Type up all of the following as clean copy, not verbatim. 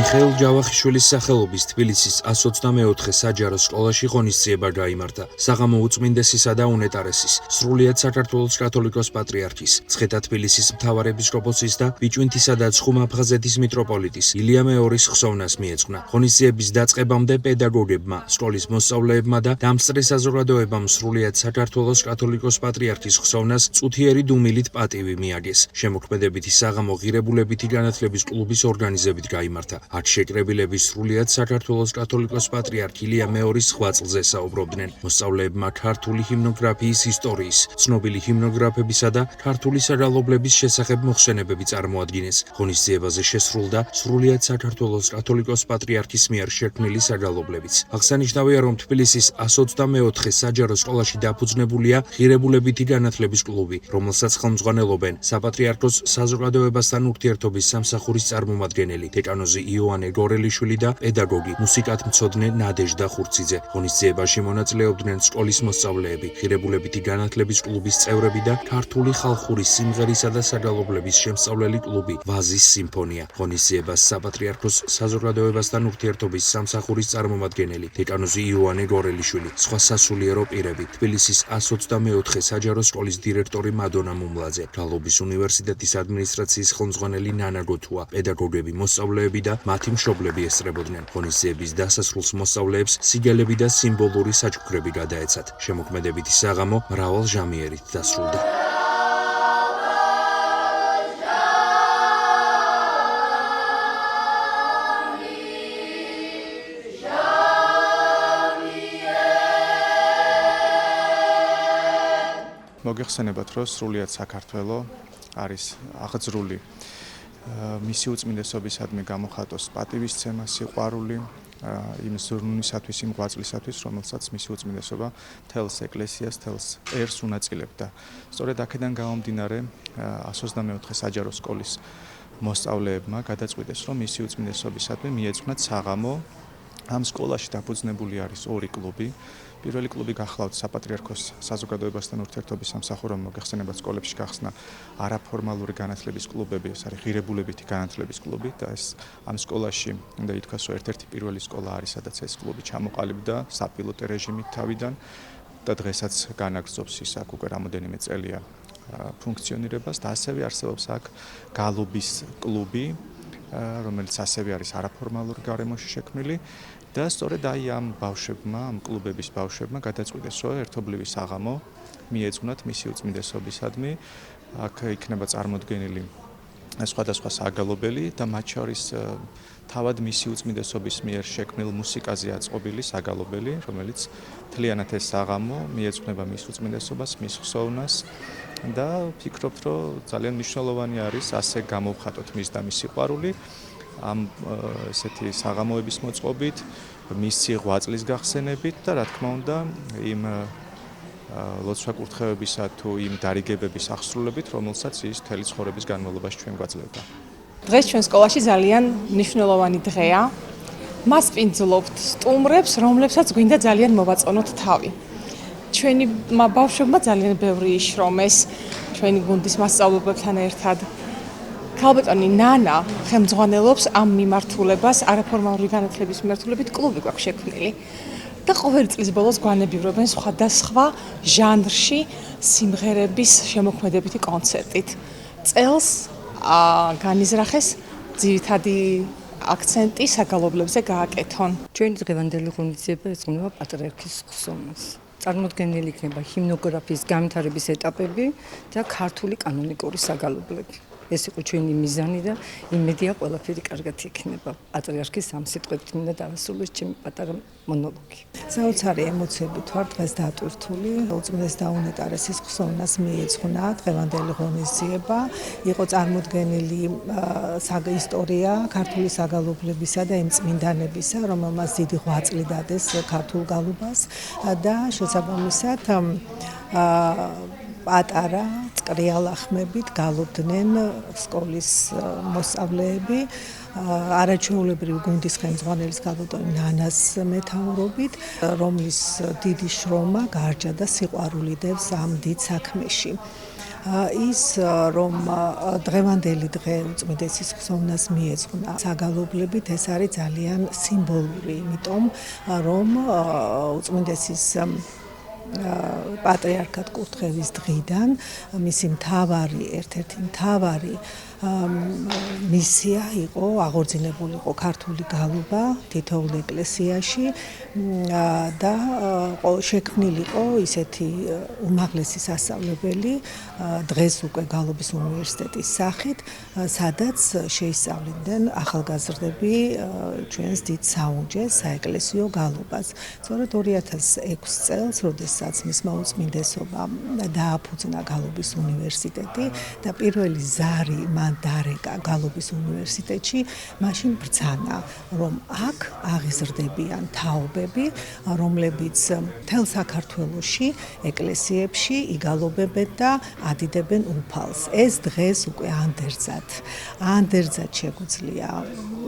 მიხეილ ჯავახიშვილის სახელობის თბილისის 124 საჯარო სკოლაში ღონისძიება გაიმართა. საღამო უწმინდესისა და უნეტარესის, სრულიად საქართველოს კათოლიკოს პატრიარქის, ცხეთა თბილისის მთავარ ეპისკოპოსის და ბიჭვინთისა და ცხუმ-აფხაზეთის მიტროპოლიტის ილია მეორის ხსოვნას მიეძღვნა. ღონისძიების დაწყებამდე პედაგოგებმა, სკოლის მოსწავლეებმა და დამსწრე საზოგადოებამ სრულიად საქართველოს კათოლიკოს პატრიარქის ხსოვნას წუთიერი დუმილით პატივი მიაგეს. შემოქმედებითი საღამო ღირებულებითი განათლების კლუბის ორგანიზებით გაიმართა. აქ შეკრებილები სრულიად საქართველოს კათოლიკოს პატრიარქ ილია მეორის ხვაწლზე საუბრობდნენ. მოსწავლეებმა ქართული ჰიმნოგრაფიის ისტორიის, ცნობილი ჰიმნოგრაფებისა და ქართული საგალობლების შესახებ მოხსენებები წარმოადგინეს. ღონისძიებაზე შესრულდა სრულიად საქართველოს კათოლიკოს პატრიარქის მიერ შექმნილი საგალობლებიც. აღსანიშნავია, რომ თბილისის 124 საჯარო სკოლაში დაფუძნებულია ღირებულებითი განათლების კლუბი, რომელსაც ხელმძღვანელობენ საპატრიარქოს საზოგადოებასთან ურთიერთობის სამსახურის წარმომადგენელი დეკანოზი იოანე გორელიშვილი და პედაგოგი, მუსიკათმცოდნე ნადეჟდა ხურციძე. ღონისძიებაში მონაწილეობდნენ სკოლის მოსწავლეები, ღირებულებითი განათლების კლუბის წევრები და ქართული ხალხური სიმღერისა და საგალობლების შემსწავლელი კლუბი ვაზის სიმფონია. ღონისძიებას საპატრიარქოს საზოგადოებასთან ურთიერთობის სამსახურის წარმომადგენელი დეკანოზი იოანე გორელიშვილი, სხვა სასულიერო პირები, თბილისის 124 საჯარო სკოლის დირექტორი მადონა მუმლაძე, გალობის უნივერსიტეტის ადმინისტრაციის ხელმძღვანელი ნანა გოთუა, პედაგოგები, მოსწავლეები და მათი მშობლები ესწრებოდნენ. ღონისძიების დასასრულს მოსწავლეებს სიგელები და სიმბოლური საჩუქრები გადაეცათ. შემოქმედებითი საღამო მრავალ ჟამიერით დასრულდა. მოგეხსენებათ, რომ სრულიად საქართველო არის აღძრული მისი უწმინდესობისადმი გამოხატოს პატივისცემა, სიყვარული იმ ზრუნვისათვის, იმ ღვაწლისათვის, რომელსაც მისი უწმინდესობა მთელს ეკლესიას, მთელს ერს უნაწილებდა. სწორედ აქედან გამომდინარე 124 საჯარო სკოლის მოსწავლეებმა გადაწყვიტეს, რომ მისი უწმინდესობისადმი მიეძღვნათ საღამო. ამ სკოლაში დაფუძნებული არის ორი კლუბი. პირველი კლუბი გახლავთ საპატრიარქოს საზოგადოებასთან ურთიერთობის სამსახურომ მოგეხსენებათ სკოლებში გახსნა არაფორმალური განათლების კლუბები, ეს არის ღირებულებითი განათლების კლუბი და ეს ამ სკოლაში უნდა ითქვას, რომ ერთ-ერთი პირველი სკოლა არის, სადაც ეს კლუბი ჩამოყალიბდა საპილოტო რეჟიმით თავიდან და დღესაც განაგრძობს ის აქ უკვე რამოდენიმე წელია ფუნქციონირებას და ასევე არსებობს აქ გალობის კლუბი, რომელიც ასევე არის არაფორმალურ გარემოში შექმნილი და სწორედ აი ამ ბავშვებმა, ამ კლუბების ბავშვებმა გადაწყვიტეს, რომ ერთობლივი საღამო მიეძღვნათ მისი უწმინდესობისადმი. აქ იქნება წარმოდგენილი სხვადასხვა საგალობელი და მათ შორის თავად მისი უწმინდესობის მიერ შექმნილ მუსიკაზე აწყობილი საგალობელი, რომელიც მთლიანად ეს საღამო მიეძღვნება მის უწმინდესობას, მის ხსოვნას და ვფიქრობ, რომ ძალიან მნიშვნელოვანი არის ასე გამოვხატოთ მის და მის სიყვარული ამ ესეთი საღამოების მოწყობით, მისი ღვაწლის გახსენებით და რა თქმა უნდა იმ ლოცვა-კურთხევებისა თუ იმ დარიგებების აღსრულებით, რომელსაც ის მთელი ცხოვრების განმავლობაში ჩვენ გვაძლევდა. დღეს ჩვენ სკოლაში ძალიან მნიშვნელოვანი დღეა. მას პინძლობთ სტუმრებს, რომლებსაც გვინდა ძალიან მოვაწყონოთ თავი. ჩვენი ბავშვებმა ძალიან ბევრი იშრომეს, ჩვენი გუნდის მასწავლებლებთან ერთად. ქალბატონი ნანა ხელმძღვანელობს ამ მიმართულებას, არაფორმალური განათლების მიმართულებით კლუბი გვაქვს შექმნილი. და ყოველი წლის ბოლოს გვანებივრებენ სხვადასხვა ჟანრში სიმღერების შემოქმედებითი კონცერტით. წელს განიზრახეს ძირითადი აქცენტი საგალობლებზე გააკეთონ. ჩვენი დღევანდელი ღონისძიება ეძღვნება პატრიარქის ხსოვნას. წარმოდგენილი იქნება ჰიმნოგრაფიის განვითარების ეტაპები და ქართული კანონიკური საგალობლები. ეს იყო ჩვენი მიზანი და იმედია ყველაფერი კარგად იქნება. პატრიარქის ამ სიტყვებით მინდა დავასრულოს ჩემი პატარა მონოლოგი. საოცარი ემოციებით ვარ დღეს დატვირთული. უწმინდეს და უნეტარესის ხსოვნას მიეძღვნა დღევანდელი ღონისძიება. იყო წარმოდგენილი ისტორია ქართული საგალობლებისა და იმ წმინდანებისა, რომელმაც დიდი ღვაწლი დადეს ქართულ გალობას და შესაბამისად პატარა მტკრიალახმებით გალობდნენ სკოლის მოსწავლეები არაჩვეულებრივი გუნდის ხელმძღვანელის გალოტონი ნანას მეთაურობით, რომლის დიდი შრომა გარჯა და სიყვარული დევს ამ დიდ საქმეში. ის რომ დღევანდელი დღე უწმიდესის ხსოვნას მიეძღვნა საგალობლებით, ეს არის ძალიან სიმბოლური, იმიტომ რომ უწმიდესის პატრიარქად კურთხევის დღიდან მისი ერთ-ერთი მთავარი მისია იყო აღორძინებული იყო ქართული გალობა თითოეულ ეკლესიაში და შექმნილი იყო ისეთი უმაღლესი სასწავლებელი დღეს უკვე გალობის უნივერსიტეტის სახით, სადაც შეისწავლიდნენ ახალგაზრდები ჩვენს დიდ საუნჯეს, საეკლესიო გალობას. სწორედ 2006 წელს, როდესაც მისმა უწმინდესობამ დააფუძნა გალობის უნივერსიტეტი და პირველი ზარი მან დარეკა გალობის უნივერსიტეტში, მაშინ ბრძანა, რომ აქ აღიზრდებიან თაობები, რომლებიც მთელ საქართველოში ეკლესიებში იგალობებენ და ადიდებენ უფალს. ეს დღეს უკვე ანდერძად შეგვიძლია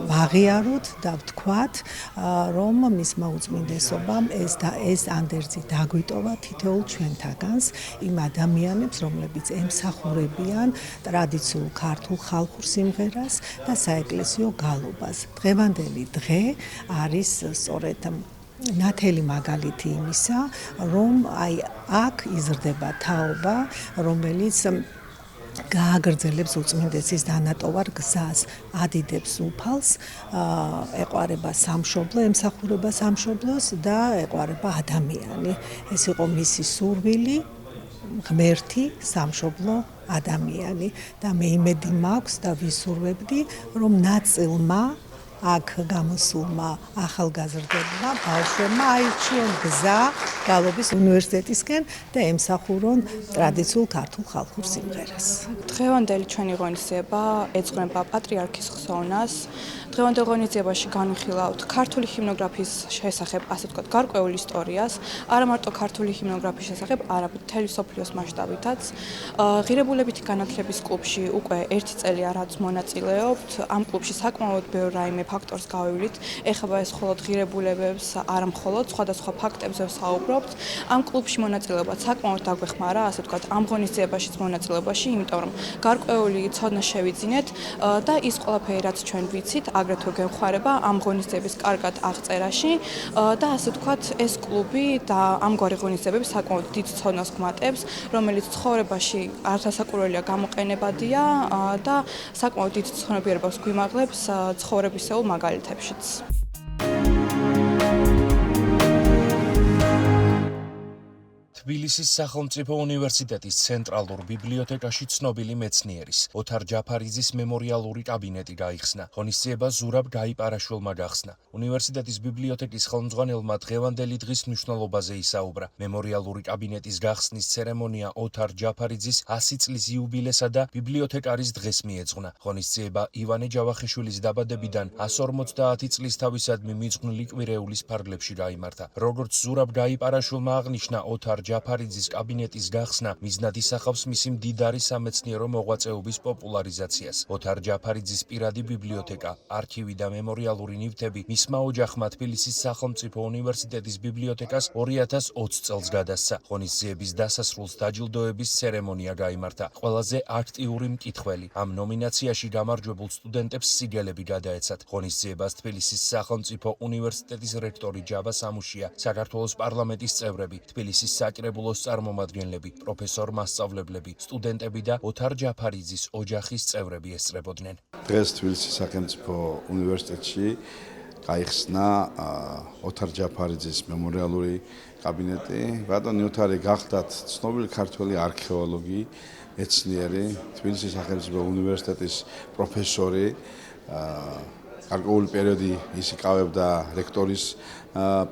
ვაღიაროთ და ვთქვათ, რომ მისმა უწმინდესობამ ეს ანდერძი დაგვიტოვა თითოეულ ჩვენთაგანს, იმ ადამიანებს, რომლებიც ემსახურებიან ტრადიციულ ქართულ ხალხურ სიმღერას და საეკლესიო გალობას. დღევანდელი დღე არის სწორედ ნათელი მაგალითი იმისა, რომ აი აქ იზრდება თაობა, რომელიც გააგრძელებს უწმინდესის დანატოვარ გზას, ადიდებს უფალს, ეყვარება სამშობლო, ემსახურება სამშობლოს და ეყვარება ადამიანი. ეს იყო მისი სურვილი, ღმერთი, სამშობლო, ადამიანი და მე იმედი მაქვს და ვისურვებდი, რომ ნაწილმა აქ გამოსულმა ახალგაზრდებმა, ბავშვებმა აირჩიონ გზა გალობის უნივერსიტეტისკენ და ემსახურონ ტრადიციულ ქართულ ხალხურ სიმღერას. დღევანდელი ჩვენი ღონისძიება ეძღვნება პატრიარქის ხსოვნას. დღევანდელ ღონისძიებაში განვიხილავთ ქართული ჰიმნოგრაფიის შესახებ, ასე ვთქვათ, გარკვეულ ისტორიას, არა მარტო ქართული ჰიმნოგრაფიის შესახებ, არამედ მთელი მსოფლიოს მასშტაბითაც. ღირებულებითი განათლების კლუბში უკვე 1 წელია რაც მონაწილეობთ. ამ კლუბში საკმაოდ ბევრ რაიმე ფაქტორს გავივლით, ეხება ეს მხოლოდ ღირებულებებს, არა მხოლოდ სხვადასხვა ფაქტებზე ვსაუბრობთ. ამ კლუბში მონაწილეობა საკმაოდ დაგვეხმარა, ასე ვთქვათ, ამ ღონისძიებაშიც მონაწილეობაში, იმიტომ რომ გარკვეული ცოდნა შევიძინეთ და ის ყველაფერი, რაც ჩვენ ვიცით, აგრეთვე გვეხმარება ამ ღონისძიების კარგად აღწერაში და ასე ვთქვათ, ეს კლუბი და ამგვარი ღონისძიებები საკმაოდ დიდ ცოდნას გვმატებს, რომელიც ცხოვრებაში არასაკურველია გამოყენებადია და საკმაოდ დიდ ცნობიერებას გვიმაღლებს ცხოვრებისეულ მაგალითებშიც. თბილისის სახელმწიფო უნივერსიტეტის ცენტრალურ ბიბლიოთეკაში ცნობილი მეცნიერის ოთარ ჯაფარიძის მემორიალური კაბინეტი გაიხსნა. ღონისძიება ზურაბ გაიპარაშვილმა გახსნა. უნივერსიტეტის ბიბლიოთეკის ხელმძღვანელმა დღევანდელი დღის მნიშვნელობაზე ისაუბრა. მემორიალური კაბინეტის გახსნის ცერემონია ოთარ ჯაფარიძის 100 წლის იუბილესა და ბიბლიოთეკარის დღეს მიეძღვნა. ღონისძიება ივანე ჯავახიშვილის დაბადებიდან 150 წლის თავისადმი მიძღვნილი კვირეულის ფარგლებში გაიმართა. როგორც ზურაბ გაიპარაშვილმა აღნიშნა, ოთარ ჯაფარიძის კაბინეტის გახსნა მიზნად ისახავს მისი მდიდარი სამეცნიერო მოღვაწეობის პოპულარიზაციას. ოთარ ჯაფარიძის პირადი ბიბლიოთეკა, არქივი და მემორიალური ნივთები მისმა ოჯახმა თბილისის სახელმწიფო უნივერსიტეტის ბიბლიოთეკას 2020 წელს გადასცა. ღონისძიების დასასრულს დაჯილდოების ცერემონია გაიმართა. ყველაზე აქტიური მკითხველი ამ ნომინაციაში გამარჯვებულ სტუდენტებს სიგელები გადაეცათ. ღონისძიებას თბილისის სახელმწიფო უნივერსიტეტის რექტორი ჯავა სამუშია, საქართველოს პარლამენტის წევრები, თბილისის საკრებულოს წარმომადგენლები, პროფესორ-მასწავლებლები, სტუდენტები და ოთარ ჯაფარიძის ოჯახის წევრები ესწრებოდნენ. დღეს თბილისის სახელმწიფო უნივერსიტეტში გაიხსნა ოთარ ჯაფარიძის მემორიალური კაბინეტი. ბატონი ოთარი გახდათ ცნობილი ქართველი არქეოლოგი, მეცნიერი, თბილისის სახელმწიფო უნივერსიტეტის პროფესორი. გარკვეული პერიოდი ის იკავებდა რექტორის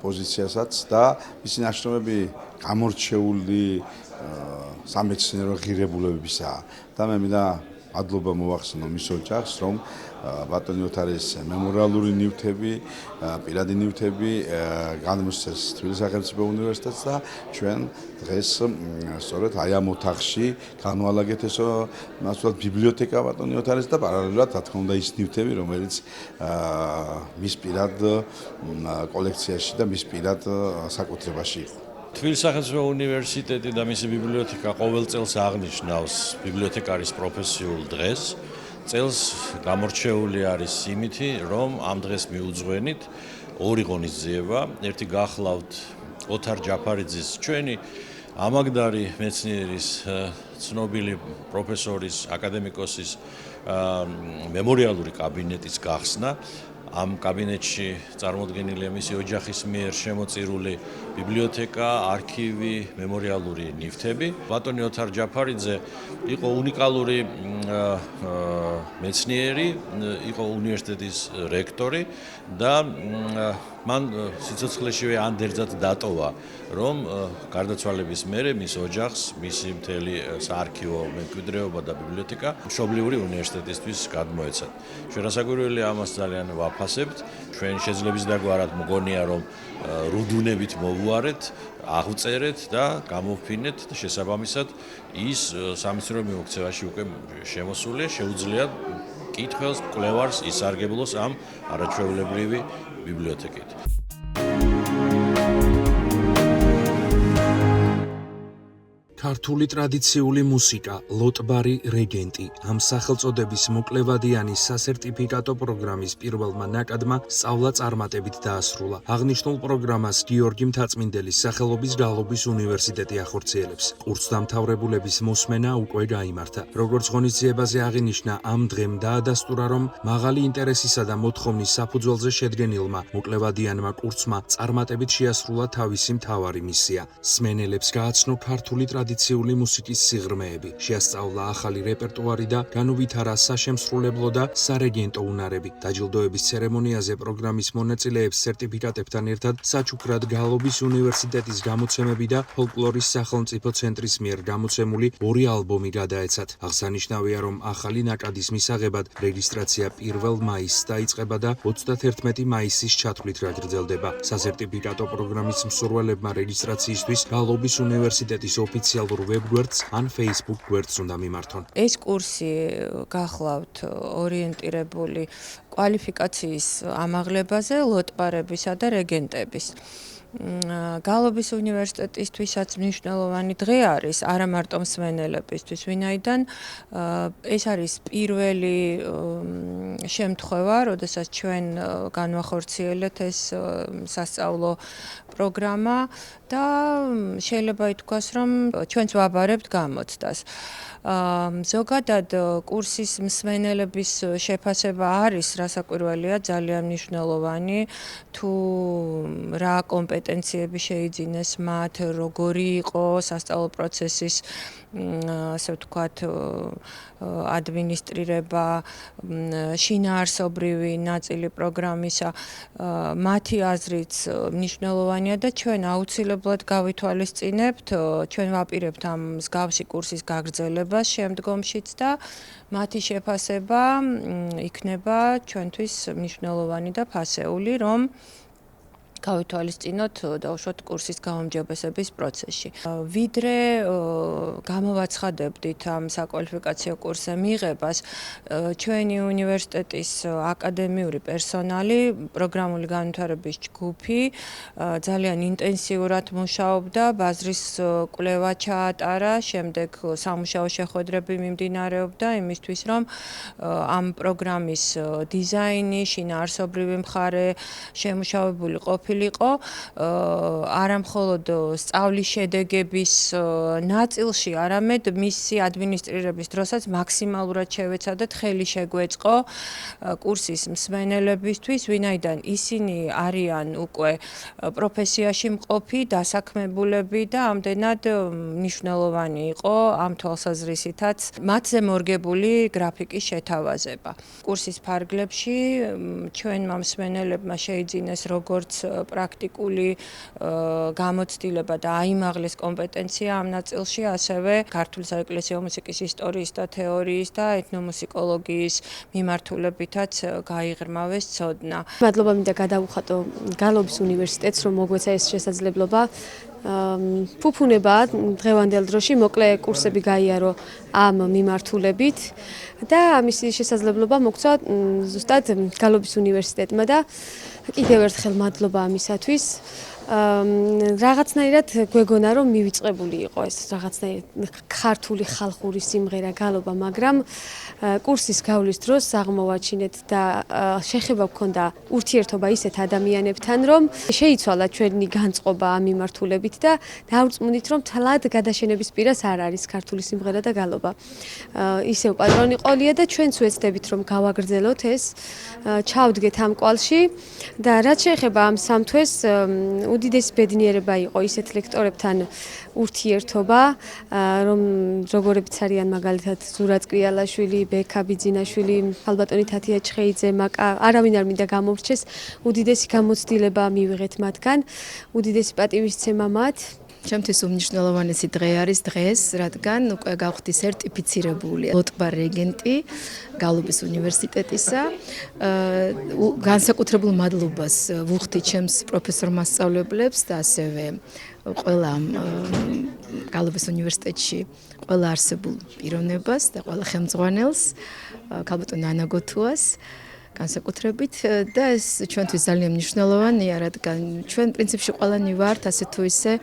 პოზიციასაც და მისი ნაშრომები გამორჩეული სამეცნიერო ღირებულებებისაა და მე მინდა მადლობა მოვახსენო მის ოჯახს, რომ ბატონი ოთარის მემორიალური ნივთები, პირადი ნივთები განმოსცეს თბილისის სახელმწიფო უნივერსიტეტს და ჩვენ დღეს სწორედ აი ამ ოთახში განვალაგეთ ესო მასწავლად ბიბლიოთეკა ბატონი ოთარის და პარალელურად რა თქმა უნდა ის ნივთები, რომელიც მის პირად კოლექციაში და მის პირად საკუთრებაში იყო. თბილისის სახელმწიფო უნივერსიტეტი და მისი ბიბლიოთეკა ყოველ წელს აღნიშნავს ბიბლიოთეკარის პროფესიულ დღეს. წელს გამორჩეული არის იმითი, რომ ამ დღეს მიუძღვენით ორი ღონისძიება, ერთი გახლავთ ოთარ ჯაფარიძის ჩვენი ამაგდარი მეცნიერის ცნობილი პროფესორის აკადემიკოსის მემორიალური კაბინეტის გახსნა. ამ კაბინეტში წარმოდგენილია მისი ოჯახის მიერ შემოწირული ბიბლიოთეკა, არქივი, მემორიალური ნივთები. ბატონი ოთარ ჯაფარიძე იყო უნიკალური მეცნიერი, იყო უნივერსიტეტის რექტორი და მან სიცოცხლეშივე ანდერძად დატოვა, რომ გარდაცვალების მერე მის ოჯახს, მისი მთელი საარქივო მემკვიდრეობა და ბიბლიოთეკა მშობლიური უნივერსიტეტისთვის გადმოეცათ. ჩვენ რასაკვირველია ამას ძალიან ვაფასებთ. ჩვენ შეძლებს დაგვარად მგონია, რომ რუდუნებით მოვუარეთ, აღვწერეთ და გამოვფინეთ და შესაბამისად ის სამეცნიერო მიმოქცევაში უკვე შემოსულია, შეუძლია კითხვას, კვლევარს ისარგებლოს ამ არაჩვეულებრივი ბიბლიოთეკით. ქართული ტრადიციული მუსიკა, ლოტბარი რეგენტი. ამ სახელწოდების მოკლევადიანი სასერტიფიკატო პროგრამის პირველმა ნაკადმა სწავლა წარმატებით დაასრულა. აღნიშნულ პროგრამას გიორგი მთაწმინდელის სახელობის გალობის უნივერსიტეტი ახორციელებს. კურსდამთავრებულების მოსმენა უკვე გაიმართა. როგორც ღონისძიებაზე აღინიშნა, ამ დღემ დაადასტურა, რომ მაღალი ინტერესისა და მოთხოვნის საფუძველზე შედგენილმა მოკლევადიანმა კურსმა წარმატებით შეასრულა თავისი მთავარი მისია. მსმენელებს გააცნო ქართული ტრადიციული მუსიკის სიღრმეები, შეასწავლა ახალი რეპერტუარი და განუვითარა საშემსრულებლო და სარეგენტო უნარები. დაჯილდოების ცერემონიაზე პროგრამის მონაწილეებს სერტიფიკატებთან ერთად საჩუქრად გალობის უნივერსიტეტის გამოცემები და ფოლკლორის სახელმწიფო ცენტრის მიერ გამოცემული 2 ალბომი გადაეცათ. აღსანიშნავია, რომ ახალი ნაკადის მისაღებად რეგისტრაცია 1 მაისს დაიწყება და 31 მაისის ჩათვლით გაგრძელდება. სასერტიფიკატო პროგრამის მსურველებმა რეგისტრაციისთვის გალობის უნივერსიტეტის ოფიციალურ ვებგვერდს ან Facebook გვერდს უნდა მიმართონ. ეს კურსი გახლავთ ორიენტირებული კვალიფიკაციის ამაღლებაზე ლოტბარებისა და რეგენტების. გალობის უნივერსიტეტისთვისაც მნიშვნელოვანი დღე არის, არა მარტო მსმენელებისთვის, ვინაიდან ეს არის პირველი შემთხვევა, როდესაც ჩვენ განვახორციელეთ ეს სასწავლო პროგრამა და შეიძლება ითქვას, რომ ჩვენც ვაბარებთ გამოცდას. ზოგადად კურსის მსმენელების შეფასება არის რასაკვირველია ძალიან მნიშვნელოვანი, თუ რა კომპეტენციები შეიძინეს მათ, როგორი იყო სასწავლო პროცესის ასე ვთქვათ ადმინისტრირება, შინაარსობრივი ნაწილი პროგრამისა, მათი აზრიც მნიშვნელოვანია და ჩვენ აუცილებლად გავითვალისწინებთ, ჩვენ ვაპირებთ ამ მსგავსი კურსის გაგრძელებას შემდგომშიც და მათი შეფასება იქნება ჩვენთვის მნიშვნელოვანი და ფასეული, რომ გავითვალისწინოთ დაუშვათ კურსის გაუმჯობესების პროცესში. ვიდრე გამოვაცხადებდით ამ საკვალიფიკაციო კურსზე მიღებას, ჩვენი უნივერსიტეტის აკადემიური პერსონალი, პროგრამული განვითარების ჯგუფი ძალიან ინტენსიურად მუშაობდა, ბაზრის კვლევა ჩაატარა, შემდეგ სამუშაო შეხვედრები მიმდინარეობდა იმისთვის, რომ ამ პროგრამის დიზაინი, შინაარსობრივი მხარე შემუშავებული ყოფილიყო. არა მხოლოდ სწავლის შედეგების ნაწილში, არამედ მისი ადმინისტრირების დროსაც მაქსიმალურად შევეცადეთ ხელი შეგვეწყო კურსის მსმენელებისთვის, ვინაიდან ისინი არიან უკვე პროფესიაში მყოფი, დასაქმებულები და ამდენად მნიშვნელოვანი იყო ამ თვალსაზრისითაც მათზე მორგებული გრაფიკის შეთავაზება. კურსის ფარგლებში ჩვენმა მსმენელებმა შეიძინეს როგორც პრაქტიკული გამოცდილება და აიმაღლეს კომპეტენცია ამ ნაწილში, ასევე ასევე ქართული საეკლესიო მუსიკის ისტორიის და თეორიის და ეთნომუსიკოლოგიის მიმართულებითაც გაიღრმავეს ცოდნა. მადლობა მინდა გადავუხატო გალობის უნივერსიტეტს, რომ მოგვეცა ეს შესაძლებლობა. ფუფუნება დღევანდელ დროში მოკლე კურსები გაიარო ამ მიმართულებით და ამის შესაძლებლობა მოგცა ზუსტად გალობის უნივერსიტეტმა და კიდევ ერთხელ მადლობა ამისათვის. რაღაცნაირად გვეგონა რომ მივიწყებული იყო ეს რაღაცნაირად ქართული ხალხური სიმღერა გალობა, მაგრამ კურსის გავლის დროს აღმოვაჩინეთ და შეხება გქონდა ურთიერთობა ისეთ ადამიანებთან, რომ შეიცვალა ჩვენი განწყობა ამ მიმართულებით და დავრწმუნდით, რომ თლად გადაშენების პირას არ არის ქართული სიმღერა და გალობა. ისევ პატრონი ყოლია და ჩვენც ვეცდებით, რომ გავაგრძელოთ ეს, ჩავდგეთ ამ კვალში და რაც შეეხება ამ სამთვეს უდიდესი ბედნიერება იყო ისეთ ლექტორებთან ურთიერთობა, რომ როგორებიც არიან მაგალითად ზურაბ კრიალაშვილი, ბექა ბიძინაშვილი, ალბატონი თათია ჩხეიძე, მაკა, არავინ არ მინდა გამორჩეს, უდიდესი გამოცდილება მივიღეთ მათგან, უდიდესი პატივისცემა მათ. ჩემთვის უმნიშვნელოვანესი დღე არის დღეს, რადგან უკვე გავხდი სერტიფიცირებული ლოტბარ რეგენტი გალობის უნივერსიტეტისა. განსაკუთრებულ მადლობას ვუხდი ჩემს პროფესორ მასწავლებლებს და ასევე ყველა გალობის უნივერსიტეტში ყველა არსებულ პიროვნებას და ყველა ხელმძღვანელს, ქალბატონ ანა გოთუას განსაკუთრებით და ეს ჩვენთვის ძალიან მნიშვნელოვანია, რადგან ჩვენ პრინციპში ყველანი ვართ ასე თუ ისე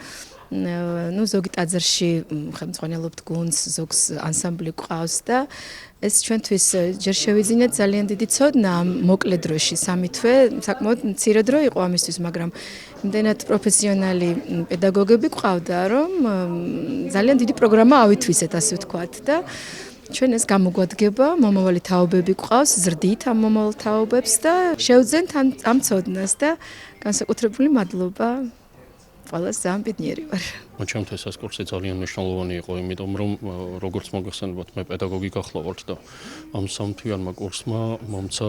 ზოგი ტაძარში ხელმძღვანელობთ გუნდს, ზოგს ანსამბლი გვყავს და ეს ჩვენთვის ჯერ შევიძინეთ ძალიან დიდი ცოდნა ამ მოკლე დროში, 3 თვე, საკმაოდ მცირე დრო იყო ამისთვის, მაგრამ იმდენად პროფესიონალი პედაგოგები გვყავდა, რომ ძალიან დიდი პროგრამა ავითვისეთ, ასე ვთქვათ და ჩვენ ეს გამოგვადგება, მომავალი თაობები გვყავს, ზრდით ამ მომავალ თაობებს და შევძენთ ამ ცოდნას და განსაკუთრებული მადლობა ყველას ძალიან ბედნიერი ვარ. ჩემთვის ეს კურსი ძალიან მნიშვნელოვანი იყო, იმიტომ რომ როგორც მოგეხსენებათ, მე პედაგოგი გახლავართ და ამ სამთვიანმა კურსმა მომცა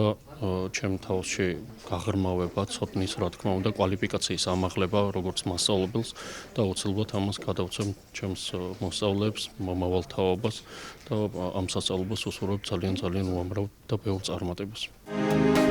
ჩემ თავში გაღრმავება, ცოდნის, რა თქმა უნდა, კვალიფიკაციის ამაღლება, როგორც მასწავლებელს და აუცილებლად ამას გადავცემ ჩემს მოსწავლეებს, მომავალ თაობას და ამ სასწავლებლობას უსურვებ ძალიან უამრავ და ბევრ წარმატებას.